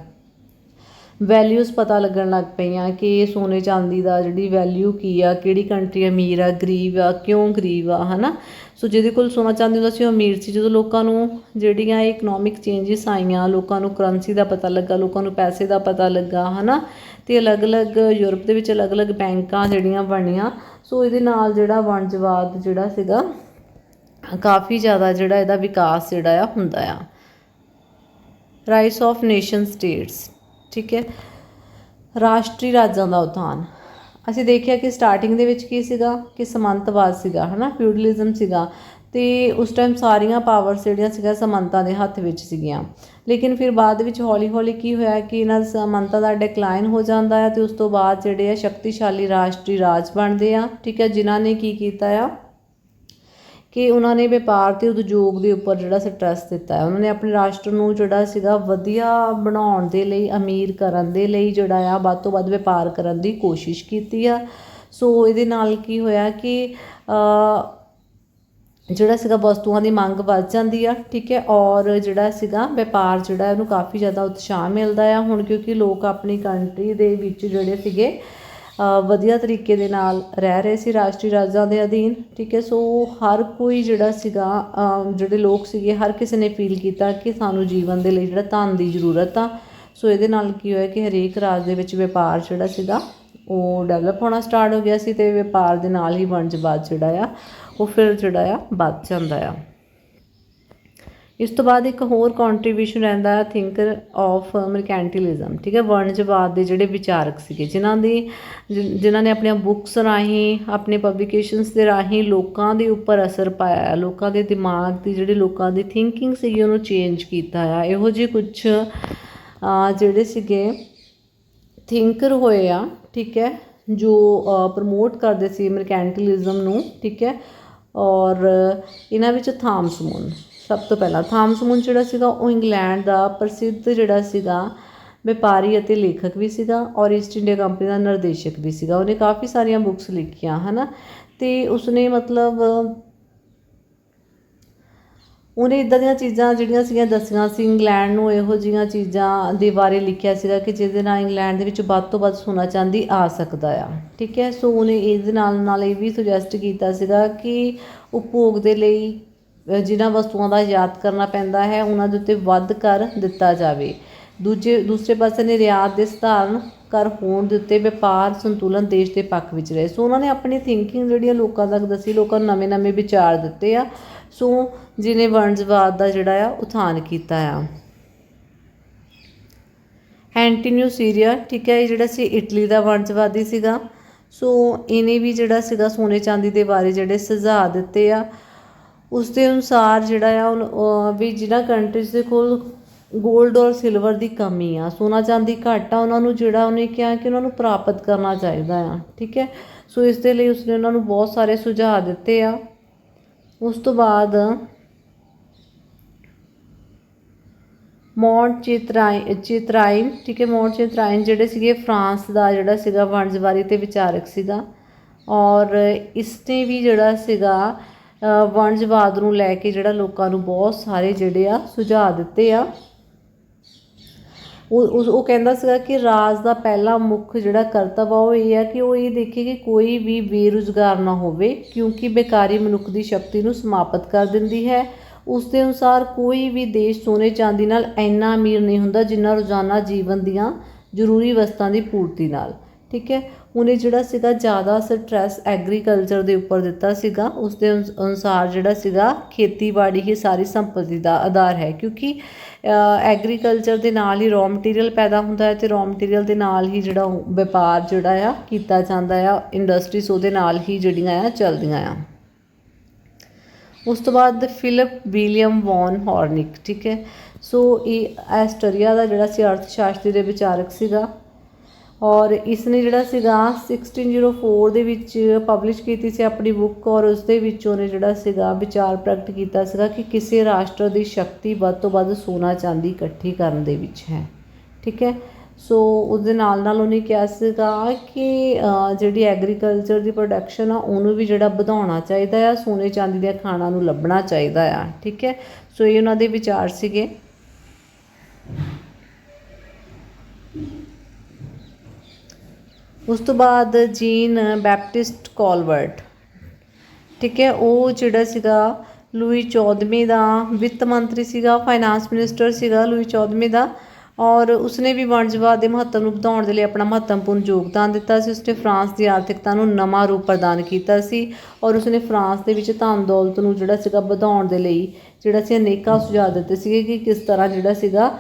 ਵੈਲਿਊਜ਼ ਪਤਾ ਲੱਗਣ ਲੱਗ ਪਈਆਂ ਕਿ ਸੋਨੇ ਚਾਂਦੀ ਦਾ ਜਿਹੜੀ ਵੈਲਿਊ ਕੀ ਆ, ਕਿਹੜੀ ਕੰਟਰੀ ਅਮੀਰ ਆ, ਗਰੀਬ ਆ, ਕਿਉਂ ਗਰੀਬ ਆ ਹੈ ਨਾ। ਸੋ ਜਿਹਦੇ ਕੋਲ ਸੋਨਾ ਚਾਂਦੀ ਹੁੰਦਾ ਸੀ ਉਹ ਅਮੀਰ ਸੀ। ਜਦੋਂ ਲੋਕਾਂ ਨੂੰ ਜਿਹੜੀਆਂ ਇਕਨੋਮਿਕ ਚੇਂਜਿਸ ਆਈਆਂ, ਲੋਕਾਂ ਨੂੰ ਕਰੰਸੀ ਦਾ ਪਤਾ ਲੱਗਾ, ਲੋਕਾਂ ਨੂੰ ਪੈਸੇ ਦਾ ਪਤਾ ਲੱਗਾ ਹੈ ਨਾ, ਅਤੇ ਅਲੱਗ-ਅਲੱਗ ਯੂਰਪ ਦੇ ਵਿੱਚ ਅਲੱਗ-ਅਲੱਗ ਬੈਂਕਾਂ ਜਿਹੜੀਆਂ ਬਣੀਆਂ। ਸੋ ਇਹਦੇ ਨਾਲ ਜਿਹੜਾ ਵਣਜਵਾਦ ਜਿਹੜਾ ਸੀਗਾ ਕਾਫੀ ਜ਼ਿਆਦਾ ਜਿਹੜਾ ਇਹਦਾ ਵਿਕਾਸ ਜਿਹੜਾ ਆ ਹੁੰਦਾ ਆ। ਰਾਈਸ ਆਫ ਨੇਸ਼ਨ ਸਟੇਟਸ ਠੀਕ ਹੈ, ਰਾਸ਼ਟਰੀ ਰਾਜਾਂ ਦਾ ਉਥਾਨ। ਅਸੀਂ ਦੇਖਿਆ ਕਿ ਸਟਾਰਟਿੰਗ ਦੇ ਵਿੱਚ ਕੀ ਸੀਗਾ ਕਿ ਸਮੰਤਵਾਦ ਸੀਗਾ ਹੈ ਨਾ, ਫਿਊਡਲਿਜ਼ਮ ਸੀਗਾ, ਅਤੇ ਉਸ ਟਾਈਮ ਸਾਰੀਆਂ ਪਾਵਰਸ ਜਿਹੜੀਆਂ ਸੀਗੀਆਂ ਸਮੰਤਾਂ ਦੇ ਹੱਥ ਵਿੱਚ ਸੀਗੀਆਂ। ਲੇਕਿਨ ਫਿਰ ਬਾਅਦ ਵਿੱਚ ਹੌਲੀ ਹੌਲੀ ਕੀ ਹੋਇਆ ਕਿ ਇਹਨਾਂ ਸਮੰਤਾਂ ਦਾ ਡਿਕਲਾਈਨ ਹੋ ਜਾਂਦਾ ਹੈ, ਅਤੇ ਉਸ ਤੋਂ ਬਾਅਦ ਜਿਹੜੇ ਆ ਸ਼ਕਤੀਸ਼ਾਲੀ ਰਾਸ਼ਟਰੀ ਰਾਜ ਬਣਦੇ ਆ ਠੀਕ ਹੈ, ਜਿਨ੍ਹਾਂ ਨੇ ਕੀ ਕੀਤਾ ਆ ਕਿ ਉਹਨਾਂ ਨੇ ਵਪਾਰ ਅਤੇ ਉਦਯੋਗ ਦੇ ਉੱਪਰ ਜਿਹੜਾ ਸਟਰੈਸ ਦਿੱਤਾ ਹੈ। ਉਹਨਾਂ ਨੇ ਆਪਣੇ ਰਾਸ਼ਟਰ ਨੂੰ ਜਿਹੜਾ ਸੀਗਾ ਵਧੀਆ ਬਣਾਉਣ ਦੇ ਲਈ, ਅਮੀਰ ਕਰਨ ਦੇ ਲਈ ਜਿਹੜਾ ਆ ਵੱਧ ਤੋਂ ਵੱਧ ਵਪਾਰ ਕਰਨ ਦੀ ਕੋਸ਼ਿਸ਼ ਕੀਤੀ ਆ। ਸੋ ਇਹਦੇ ਨਾਲ ਕੀ ਹੋਇਆ ਕਿ ਜਿਹੜਾ ਸੀਗਾ ਵਸਤੂਆਂ ਦੀ ਮੰਗ ਵੱਧ ਜਾਂਦੀ ਆ ਠੀਕ ਹੈ, ਔਰ ਜਿਹੜਾ ਸੀਗਾ ਵਪਾਰ ਜਿਹੜਾ ਉਹਨੂੰ ਕਾਫੀ ਜ਼ਿਆਦਾ ਉਤਸ਼ਾਹ ਮਿਲਦਾ ਆ ਹੁਣ, ਕਿਉਂਕਿ ਲੋਕ ਆਪਣੀ ਕੰਟਰੀ ਦੇ ਵਿੱਚ ਜਿਹੜੇ ਸੀਗੇ ਵਧੀਆ ਤਰੀਕੇ ਦੇ ਨਾਲ ਰਹਿ ਰਹੇ ਸੀ ਰਾਸ਼ਟਰੀ ਰਾਜਾਂ ਦੇ ਅਧੀਨ ਠੀਕ ਹੈ। ਸੋ ਹਰ ਕੋਈ ਜਿਹੜਾ ਸੀਗਾ ਜਿਹੜੇ ਲੋਕ ਸੀਗੇ ਹਰ ਕਿਸੇ ਨੇ ਫੀਲ ਕੀਤਾ ਕਿ ਸਾਨੂੰ ਜੀਵਨ ਦੇ ਲਈ ਜਿਹੜਾ ਧਨ ਦੀ ਜ਼ਰੂਰਤ ਆ। ਸੋ ਇਹਦੇ ਨਾਲ ਕੀ ਹੋਇਆ ਕਿ ਹਰੇਕ ਰਾਜ ਦੇ ਵਿੱਚ ਵਪਾਰ ਜਿਹੜਾ ਸੀਗਾ ਉਹ ਡਿਵੈਲਪ ਹੋਣਾ ਸਟਾਰਟ ਹੋ ਗਿਆ ਸੀ, ਅਤੇ ਵਪਾਰ ਦੇ ਨਾਲ ਹੀ ਵਣਜਵਾਦ ਜਿਹੜਾ ਆ ਉਹ ਫਿਰ ਜਿਹੜਾ ਆ ਵੱਧ ਜਾਂਦਾ ਆ। ਇਸ ਤੋਂ ਬਾਅਦ ਇੱਕ ਹੋਰ ਕੰਟਰੀਬਿਊਸ਼ਨ ਰਹਿੰਦਾ ਹੈ ਥਿੰਕਰ ਆਫ ਮਰਕੈਂਟਿਲਿਜ਼ਮ ਠੀਕ ਹੈ, ਵਣਜਵਾਦ ਦੇ ਜਿਹੜੇ ਵਿਚਾਰਕ ਸੀਗੇ ਜਿਨ੍ਹਾਂ ਨੇ ਆਪਣੀਆਂ ਬੁੱਕਸ ਰਾਹੀਂ, ਆਪਣੇ ਪਬਲੀਕੇਸ਼ਨਸ ਦੇ ਰਾਹੀਂ ਲੋਕਾਂ ਦੇ ਉੱਪਰ ਅਸਰ ਪਾਇਆ, ਲੋਕਾਂ ਦੇ ਦਿਮਾਗ ਦੀ ਜਿਹੜੀ ਲੋਕਾਂ ਦੀ ਥਿੰਕਿੰਗ ਸੀਗੀ ਉਹਨੂੰ ਚੇਂਜ ਕੀਤਾ ਆ। ਇਹੋ ਜਿਹੇ ਕੁਛ ਜਿਹੜੇ ਸੀਗੇ ਥਿੰਕਰ ਹੋਏ ਆ ਠੀਕ ਹੈ, ਜੋ ਪ੍ਰਮੋਟ ਕਰਦੇ ਸੀ ਮਰਕੈਂਟਿਲਿਜ਼ਮ ਨੂੰ ਠੀਕ ਹੈ, ਔਰ ਇਹਨਾਂ ਵਿੱਚ ਥਾਮਸ ਮੂਨ ਸਭ ਤੋਂ ਪਹਿਲਾਂ। ਥਾਮਸ ਮੂਨ ਜਿਹੜਾ ਸੀਗਾ ਉਹ ਇੰਗਲੈਂਡ ਦਾ ਪ੍ਰਸਿੱਧ ਜਿਹੜਾ ਸੀਗਾ ਵਪਾਰੀ ਅਤੇ ਲੇਖਕ ਵੀ ਸੀਗਾ, ਔਰ ਈਸਟ ਇੰਡੀਆ ਕੰਪਨੀ ਦਾ ਨਿਰਦੇਸ਼ਕ ਵੀ ਸੀਗਾ। ਉਹਨੇ ਕਾਫੀ ਸਾਰੀਆਂ ਬੁੱਕਸ ਲਿਖੀਆਂ ਹੈ ਨਾ, ਅਤੇ ਉਸਨੇ ਮਤਲਬ ਉਹਨੇ ਇੱਦਾਂ ਦੀਆਂ ਚੀਜ਼ਾਂ ਜਿਹੜੀਆਂ ਸੀਗੀਆਂ ਦੱਸੀਆਂ ਸੀ ਇੰਗਲੈਂਡ ਨੂੰ, ਇਹੋ ਜਿਹੀਆਂ ਚੀਜ਼ਾਂ ਦੇ ਬਾਰੇ ਲਿਖਿਆ ਸੀਗਾ ਕਿ ਜਿਹਦੇ ਨਾਲ ਇੰਗਲੈਂਡ ਦੇ ਵਿੱਚ ਵੱਧ ਤੋਂ ਵੱਧ ਸੋਨਾ ਚਾਂਦੀ ਆ ਸਕਦਾ ਆ। ਠੀਕ ਹੈ, ਸੋ ਉਹਨੇ ਇਹਦੇ ਨਾਲ ਇਹ ਵੀ ਸੁਜੈਸਟ ਕੀਤਾ ਸੀਗਾ ਕਿ ਉਪਭੋਗ ਦੇ ਲਈ ਜਿਨ੍ਹਾਂ ਵਸਤੂਆਂ ਦਾ ਆਯਾਤ ਕਰਨਾ ਪੈਂਦਾ ਹੈ ਉਹਨਾਂ ਦੇ ਉੱਤੇ ਵੱਧ ਕਰ ਦਿੱਤਾ ਜਾਵੇ। ਦੂਸਰੇ ਪਾਸੇ ਨਿਰਯਾਤ ਦੇ ਸਧਾਰਨ ਕਰ ਹੋਣ ਦੇ ਉੱਤੇ ਵਪਾਰ ਸੰਤੁਲਨ ਦੇਸ਼ ਦੇ ਪੱਖ ਵਿੱਚ ਰਹੇ। ਸੋ ਉਹਨਾਂ ਨੇ ਆਪਣੀ ਥਿੰਕਿੰਗ ਜਿਹੜੀਆਂ ਲੋਕਾਂ ਤੱਕ ਦੱਸੀ, ਲੋਕਾਂ ਨੂੰ ਨਵੇਂ ਨਵੇਂ ਵਿਚਾਰ ਦਿੱਤੇ ਆ। ਸੋ ਜਿਹਨੇ ਵਣਜਵਾਦ ਦਾ ਜਿਹੜਾ ਆ ਉਥਾਨ ਕੀਤਾ ਆ। ਐਂਟੀਨਿਓ ਸੀਰੀਆ, ਠੀਕ ਹੈ, ਇਹ ਜਿਹੜਾ ਸੀ ਇਟਲੀ ਦਾ ਵਣਜਵਾਦੀ ਸੀਗਾ। ਸੋ ਇਹਨੇ ਵੀ ਜਿਹੜਾ ਸੀਗਾ ਸੋਨੇ ਚਾਂਦੀ ਦੇ ਬਾਰੇ ਜਿਹੜੇ ਸੁਝਾਅ ਦਿੱਤੇ ਆ। ਉਸ ਦੇ ਅਨੁਸਾਰ ਜਿਹੜਾ ਆ ਵੀ ਜਿਨ੍ਹਾਂ ਕੰਟਰੀਜ਼ ਦੇ ਕੋਲ ਗੋਲਡ ਔਰ ਸਿਲਵਰ ਦੀ ਕਮੀ ਆ, ਸੋਨਾ ਚਾਂਦੀ ਘੱਟ ਆ, ਉਹਨਾਂ ਨੂੰ ਜਿਹੜਾ ਉਹਨੇ ਕਿਹਾ ਕਿ ਉਹਨਾਂ ਨੂੰ ਪ੍ਰਾਪਤ ਕਰਨਾ ਚਾਹੀਦਾ ਆ। ਠੀਕ ਹੈ, ਸੋ ਇਸ ਦੇ ਲਈ ਉਸਨੇ ਉਹਨਾਂ ਨੂੰ ਬਹੁਤ ਸਾਰੇ ਸੁਝਾਅ ਦਿੱਤੇ ਆ। ਉਸ ਤੋਂ ਬਾਅਦ ਮੌਂਟਚੇਤਰਾਇਨ, ਠੀਕ ਹੈ, ਮੌਂਟਚੇਤਰਾਇਨ ਜਿਹੜੇ ਸੀਗੇ ਫਰਾਂਸ ਦਾ ਜਿਹੜਾ ਸੀਗਾ ਵਣਜਵਾਰੀ ਅਤੇ ਵਿਚਾਰਕ ਸੀਗਾ। ਔਰ ਇਸਨੇ ਵੀ ਜਿਹੜਾ ਸੀਗਾ ਵਣਜਵਾਦ ਨੂੰ ਲੈ ਕੇ ਜਿਹੜਾ ਲੋਕਾਂ ਨੂੰ ਬਹੁਤ ਸਾਰੇ ਜਿਹੜੇ ਆ ਸੁਝਾਅ ਦਿੱਤੇ ਆ। ਉਹ ਕਹਿੰਦਾ ਸੀਗਾ ਕਿ ਰਾਜ ਦਾ ਪਹਿਲਾ ਮੁੱਖ ਜਿਹੜਾ ਕਰਤੱਵ ਆ ਉਹ ਇਹ ਹੈ ਕਿ ਉਹ ਇਹ ਦੇਖੇ ਕਿ ਕੋਈ ਵੀ ਬੇਰੁਜ਼ਗਾਰ ਨਾ ਹੋਵੇ, ਕਿਉਂਕਿ ਬੇਕਾਰੀ ਮਨੁੱਖ ਦੀ ਸ਼ਕਤੀ ਨੂੰ ਸਮਾਪਤ ਕਰ ਦਿੰਦੀ ਹੈ। ਉਸ ਦੇ ਅਨੁਸਾਰ ਕੋਈ ਵੀ ਦੇਸ਼ ਸੋਨੇ ਚਾਂਦੀ ਨਾਲ ਇੰਨਾ ਅਮੀਰ ਨਹੀਂ ਹੁੰਦਾ ਜਿੰਨਾ ਰੋਜ਼ਾਨਾ ਜੀਵਨ ਦੀਆਂ ਜ਼ਰੂਰੀ ਵਸਤਾਂ ਦੀ ਪੂਰਤੀ ਨਾਲ। ਠੀਕ ਹੈ, ਉਹਨੇ ਜਿਹੜਾ ਸੀਗਾ ਜ਼ਿਆਦਾ ਸਟਰੈਸ ਐਗਰੀਕਲਚਰ ਦੇ ਉੱਪਰ ਦਿੱਤਾ ਸੀਗਾ। ਉਸ ਦੇ ਅਨੁਸਾਰ ਜਿਹੜਾ ਸੀਗਾ ਖੇਤੀਬਾੜੀ ਹੀ ਸਾਰੀ ਸੰਪਤੀ ਦਾ ਆਧਾਰ ਹੈ, ਕਿਉਂਕਿ ਐਗਰੀਕਲਚਰ ਦੇ ਨਾਲ ਹੀ ਰॉ ਮਟੀਰੀਅਲ ਪੈਦਾ ਹੁੰਦਾ ਹੈ ਅਤੇ ਰॉ ਮਟੀਰੀਅਲ ਦੇ ਨਾਲ ਹੀ ਜਿਹੜਾ ਵਪਾਰ ਜਿਹੜਾ ਆ ਕੀਤਾ ਜਾਂਦਾ ਆ, ਇੰਡਸਟਰੀਜ਼ ਉਹਦੇ ਨਾਲ ਹੀ ਜਿਹੜੀਆਂ ਆ ਚੱਲਦੀਆਂ ਆ। ਉਸ ਤੋਂ ਬਾਅਦ ਫਿਲਿਪ ਵਿਲੀਅਮ ਵੌਨ ਹੌਰਨਿਕ, ਠੀਕ ਹੈ, ਸੋ ਇਹ ਐਸਟਰੀਆ ਦਾ ਜਿਹੜਾ ਸੀ ਅਰਥ ਸ਼ਾਸਤਰੀ ਦੇ ਵਿਚਾਰਕ ਸੀਗਾ। ਔਰ ਇਸ ਨੇ ਜਿਹੜਾ ਸੀਗਾ 1604 ਦੇ ਵਿੱਚ ਪਬਲਿਸ਼ ਕੀਤੀ ਸੀ ਆਪਣੀ ਬੁੱਕ। ਔਰ ਉਸ ਦੇ ਵਿੱਚ ਉਹਨੇ ਜਿਹੜਾ ਸੀਗਾ ਵਿਚਾਰ ਪ੍ਰਗਟ ਕੀਤਾ ਸੀਗਾ ਕਿ ਕਿਸੇ ਰਾਸ਼ਟਰ ਦੀ ਸ਼ਕਤੀ ਵੱਧ ਤੋਂ ਵੱਧ ਸੋਨਾ ਚਾਂਦੀ ਇਕੱਠੀ ਕਰਨ ਦੇ ਵਿੱਚ ਹੈ। ਠੀਕ ਹੈ, ਸੋ ਉਹਦੇ ਨਾਲ ਉਹਨੇ ਕਿਹਾ ਸੀਗਾ ਕਿ ਜਿਹੜੀ ਐਗਰੀਕਲਚਰ ਦੀ ਪ੍ਰੋਡਕਸ਼ਨ ਆ ਉਹਨੂੰ ਵੀ ਜਿਹੜਾ ਵਧਾਉਣਾ ਚਾਹੀਦਾ ਆ, ਸੋਨੇ ਚਾਂਦੀ ਦੀਆਂ ਖਾਣਾਂ ਨੂੰ ਲੱਭਣਾ ਚਾਹੀਦਾ ਆ। ਠੀਕ ਹੈ, ਸੋ ਇਹ ਉਹਨਾਂ ਦੇ ਵਿਚਾਰ ਸੀਗੇ। ਉਸ ਤੋਂ ਬਾਅਦ ਜੀਨ ਬੈਪਟਿਸਟ ਕੋਲਬਰਟ, ਠੀਕ ਹੈ, ਉਹ ਜਿਹੜਾ ਸੀਗਾ ਲੂਈ 14ਵੇਂ ਦਾ ਵਿੱਤ ਮੰਤਰੀ ਸੀਗਾ, ਫਾਈਨਾਂਸ ਮਿਨਿਸਟਰ ਸੀਗਾ ਲੂਈ 14ਵੇਂ ਦਾ। ਔਰ ਉਸਨੇ ਵੀ ਵਣਜਵਾਦ ਦੇ ਮਹੱਤਵ ਨੂੰ ਵਧਾਉਣ ਦੇ ਲਈ ਆਪਣਾ ਮਹੱਤਵਪੂਰਨ ਯੋਗਦਾਨ ਦਿੱਤਾ ਸੀ। ਉਸਨੇ ਫਰਾਂਸ ਦੀ ਆਰਥਿਕਤਾ ਨੂੰ ਨਵਾਂ ਰੂਪ ਪ੍ਰਦਾਨ ਕੀਤਾ ਸੀ। ਔਰ ਉਸਨੇ ਫਰਾਂਸ ਦੇ ਵਿੱਚ ਧਨ ਦੌਲਤ ਨੂੰ ਜਿਹੜਾ ਸੀਗਾ ਵਧਾਉਣ ਦੇ ਲਈ ਜਿਹੜਾ ਸੀ ਅਨੇਕਾਂ ਸੁਝਾਅ ਦਿੱਤੇ ਸੀਗੇ ਕਿ ਕਿਸ ਤਰ੍ਹਾਂ ਜਿਹੜਾ ਸੀਗਾ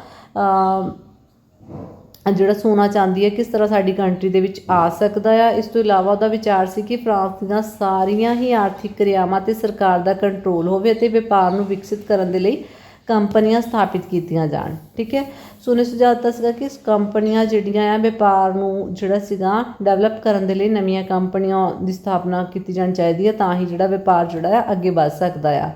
ਜਿਹੜਾ ਸੋਨਾ ਚਾਂਦੀ ਹੈ ਕਿਸ ਤਰ੍ਹਾਂ ਸਾਡੀ ਕੰਟਰੀ ਦੇ ਵਿੱਚ ਆ ਸਕਦਾ ਆ। ਇਸ ਤੋਂ ਇਲਾਵਾ ਉਹਦਾ ਵਿਚਾਰ ਸੀ ਕਿ ਫਰਾਂਸ ਦੀਆਂ ਸਾਰੀਆਂ ਹੀ ਆਰਥਿਕ ਕਿਰਿਆਵਾਂ 'ਤੇ ਸਰਕਾਰ ਦਾ ਕੰਟਰੋਲ ਹੋਵੇ ਅਤੇ ਵਪਾਰ ਨੂੰ ਵਿਕਸਿਤ ਕਰਨ ਦੇ ਲਈ ਕੰਪਨੀਆਂ ਸਥਾਪਿਤ ਕੀਤੀਆਂ ਜਾਣ। ਠੀਕ ਹੈ, ਸੋ ਉਹਨੇ ਸੁਝਾਅ ਦਿੱਤਾ ਸੀਗਾ ਕਿ ਕੰਪਨੀਆਂ ਜਿਹੜੀਆਂ ਆ ਵਪਾਰ ਨੂੰ ਜਿਹੜਾ ਸੀਗਾ ਡਿਵੈਲਪ ਕਰਨ ਦੇ ਲਈ ਨਵੀਆਂ ਕੰਪਨੀਆਂ ਦੀ ਸਥਾਪਨਾ ਕੀਤੀ ਜਾਣੀ ਚਾਹੀਦੀ ਹੈ, ਤਾਂ ਹੀ ਜਿਹੜਾ ਵਪਾਰ ਜਿਹੜਾ ਆ ਅੱਗੇ ਵੱਧ ਸਕਦਾ ਆ।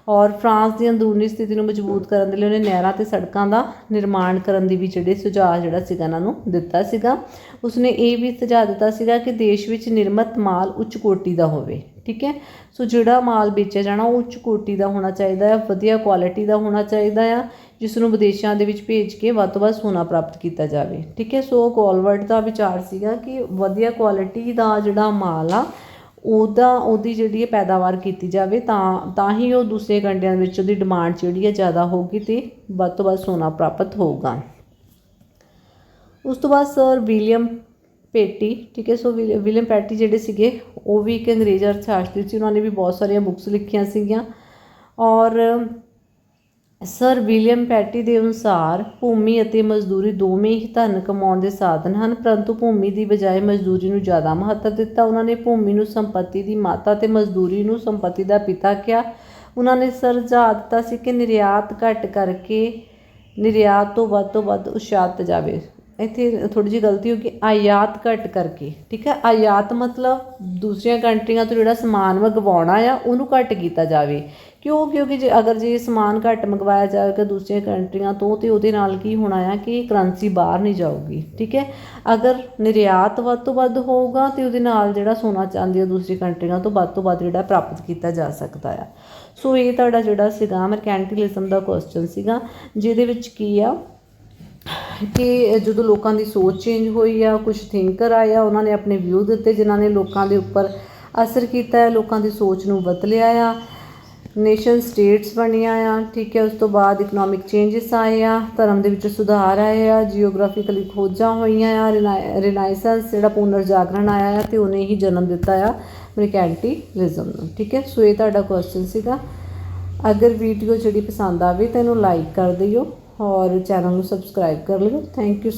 ਔਰ ਫਰਾਂਸ ਦੀ ਅੰਦਰੂਨੀ ਸਥਿਤੀ ਨੂੰ ਮਜ਼ਬੂਤ ਕਰਨ ਦੇ ਲਈ ਉਹਨੇ ਨਹਿਰਾਂ ਅਤੇ ਸੜਕਾਂ ਦਾ ਨਿਰਮਾਣ ਕਰਨ ਦੀ ਵੀ ਜਿਹੜੇ ਸੁਝਾਅ ਜਿਹੜਾ ਸੀਗਾ ਇਹਨਾਂ ਨੂੰ ਦਿੱਤਾ ਸੀਗਾ। ਉਸਨੇ ਇਹ ਵੀ ਸੁਝਾਅ ਦਿੱਤਾ ਸੀਗਾ ਕਿ ਦੇਸ਼ ਵਿੱਚ ਨਿਰਮਿਤ ਮਾਲ ਉੱਚ ਕੋਟੀ ਦਾ ਹੋਵੇ। ਠੀਕ ਹੈ, ਸੋ ਜਿਹੜਾ ਮਾਲ ਵੇਚਿਆ ਜਾਣਾ ਉਹ ਉੱਚ ਕੋਟੀ ਦਾ ਹੋਣਾ ਚਾਹੀਦਾ ਆ, ਵਧੀਆ ਕੁਆਲਿਟੀ ਦਾ ਹੋਣਾ ਚਾਹੀਦਾ ਆ, ਜਿਸ ਨੂੰ ਵਿਦੇਸ਼ਾਂ ਦੇ ਵਿੱਚ ਭੇਜ ਕੇ ਵੱਧ ਤੋਂ ਵੱਧ ਸੋਨਾ ਪ੍ਰਾਪਤ ਕੀਤਾ ਜਾਵੇ। ਠੀਕ ਹੈ, ਸੋ ਕੋਲਬਰਟ ਦਾ ਵਿਚਾਰ ਸੀਗਾ ਕਿ ਵਧੀਆ ਕੁਆਲਿਟੀ ਦਾ ਜਿਹੜਾ ਮਾਲ ਆ ਉਹਦੀ ਜਿਹੜੀ ਪੈਦਾਵਾਰ ਕੀਤੀ ਜਾਵੇ, ਤਾਂ ਹੀ ਉਹ ਦੂਸਰੇ ਕੰਟਰੀਆਂ ਵਿੱਚ ਉਹਦੀ ਡਿਮਾਂਡ ਜਿਹੜੀ ਹੈ ਜ਼ਿਆਦਾ ਹੋਊਗੀ ਅਤੇ ਵੱਧ ਤੋਂ ਵੱਧ ਸੋਨਾ ਪ੍ਰਾਪਤ ਹੋਊਗਾ। ਉਸ ਤੋਂ ਬਾਅਦ ਸਰ ਵਿਲੀਅਮ ਪੈਟੀ, ਠੀਕ ਹੈ, ਸੋ ਵਿਲੀਅਮ ਪੈਟੀ ਜਿਹੜੇ ਸੀਗੇ ਉਹ ਵੀ ਇੱਕ ਅੰਗਰੇਜ਼ ਅਰਥ ਸ਼ਾਸਤਰੀ ਸੀ। ਉਹਨਾਂ ਨੇ ਵੀ ਬਹੁਤ ਸਾਰੀਆਂ ਬੁੱਕਸ ਲਿਖੀਆਂ ਸੀਗੀਆਂ। ਔਰ ਸਰ ਵਿਲੀਅਮ ਪੈਟੀ ਦੇ ਅਨੁਸਾਰ ਭੂਮੀ ਅਤੇ ਮਜ਼ਦੂਰੀ ਦੋਵੇਂ ਹੀ ਧਨ ਕਮਾਉਣ ਦੇ ਸਾਧਨ ਹਨ, ਪਰੰਤੂ ਭੂਮੀ ਦੀ ਬਜਾਏ ਮਜ਼ਦੂਰੀ ਨੂੰ ਜ਼ਿਆਦਾ ਮਹੱਤਵ ਦਿੱਤਾ। ਉਹਨਾਂ ਨੇ ਭੂਮੀ ਨੂੰ ਸੰਪੱਤੀ ਦੀ ਮਾਤਾ ਅਤੇ ਮਜ਼ਦੂਰੀ ਨੂੰ ਸੰਪੱਤੀ ਦਾ ਪਿਤਾ ਕਿਹਾ। ਉਹਨਾਂ ਨੇ ਸੁਝਾਅ ਦਿੱਤਾ ਸੀ ਕਿ ਨਿਰਯਾਤ ਘੱਟ ਕਰਕੇ ਨਿਰਯਾਤ ਤੋਂ ਵੱਧ ਉਤਸ਼ਾਹਿਤ ਜਾਵੇ। ਇੱਥੇ ਥੋੜ੍ਹੀ ਜਿਹੀ ਗਲਤੀ ਹੋ ਗਈ, ਆਯਾਤ ਘੱਟ ਕਰਕੇ, ਠੀਕ ਹੈ। ਆਯਾਤ ਮਤਲਬ ਦੂਸਰੀਆਂ ਕੰਟਰੀਆਂ ਤੋਂ ਜਿਹੜਾ ਸਮਾਨ ਮੰਗਵਾਉਣਾ ਆ ਉਹਨੂੰ ਘੱਟ ਕੀਤਾ ਜਾਵੇ। ਕਿਉਂਕਿ ਜੇ ਸਮਾਨ ਘੱਟ ਮੰਗਵਾਇਆ ਜਾਵੇਗਾ ਦੂਸਰੀਆਂ ਕੰਟਰੀਆਂ ਤੋਂ, ਅਤੇ ਉਹਦੇ ਨਾਲ ਕੀ ਹੋਣਾ ਆ ਕਿ ਕਰੰਸੀ ਬਾਹਰ ਨਹੀਂ ਜਾਊਗੀ, ਠੀਕ ਹੈ। ਅਗਰ ਨਿਰਯਾਤ ਵੱਧ ਤੋਂ ਵੱਧ ਹੋਊਗਾ ਅਤੇ ਉਹਦੇ ਨਾਲ ਜਿਹੜਾ ਸੋਨਾ ਚਾਂਦੀ ਆ ਦੂਸਰੀ ਕੰਟਰੀਆਂ ਤੋਂ ਵੱਧ ਜਿਹੜਾ ਪ੍ਰਾਪਤ ਕੀਤਾ ਜਾ ਸਕਦਾ ਆ। ਸੋ ਇਹ ਤੁਹਾਡਾ ਜਿਹੜਾ ਸੀਗਾ ਮਰਕੈਂਟਿਲਿਜ਼ਮ ਦਾ ਕੁਐਸਚਨ ਸੀਗਾ, ਜਿਹਦੇ ਵਿੱਚ ਕੀ ਆ ਕਿ ਜਦੋਂ ਲੋਕਾਂ ਦੀ ਸੋਚ ਚੇਂਜ ਹੋਈ ਆ, ਕੁਛ ਥਿੰਕਰ ਆਏ ਆ, ਉਹਨਾਂ ਨੇ ਆਪਣੇ ਵਿਊ ਦਿੱਤੇ ਜਿਨ੍ਹਾਂ ਨੇ ਲੋਕਾਂ ਦੇ ਉੱਪਰ ਅਸਰ ਕੀਤਾ ਹੈ, ਲੋਕਾਂ ਦੀ ਸੋਚ ਨੂੰ ਬਦਲਿਆ ਆ, ਨੇਸ਼ਨ ਸਟੇਟਸ ਬਣੀਆਂ ਆ, ਠੀਕ ਹੈ। ਉਸ ਤੋਂ ਬਾਅਦ ਇਕਨੋਮਿਕ ਚੇਂਜਸ ਆਏ ਆ, ਧਰਮ ਦੇ ਵਿੱਚ ਸੁਧਾਰ ਆਏ ਆ, ਜੀਓਗ੍ਰਾਫੀਕਲੀ ਖੋਜਾਂ ਹੋਈਆਂ ਆ, ਰਿਨਾਇਸੈਂਸ ਜਿਹੜਾ ਪੁਨਰ ਜਾਗਰਣ ਆਇਆ ਆ, ਅਤੇ ਉਹਨੇ ਹੀ ਜਨਮ ਦਿੱਤਾ ਆ ਮਰਕੈਂਟਿਲਿਜ਼ਮ ਨੂੰ, ਠੀਕ ਹੈ। ਸੋ ਇਹ ਤੁਹਾਡਾ ਕੁਐਸਚਨ ਸੀਗਾ। ਅਗਰ ਵੀਡੀਓ ਜਿਹੜੀ ਪਸੰਦ ਆਵੇ ਤਾਂ ਇਹਨੂੰ ਲਾਈਕ ਕਰ ਦਿਓ ਔਰ ਚੈਨਲ ਨੂੰ ਸਬਸਕ੍ਰਾਈਬ ਕਰ ਲਿਓ। Thank you.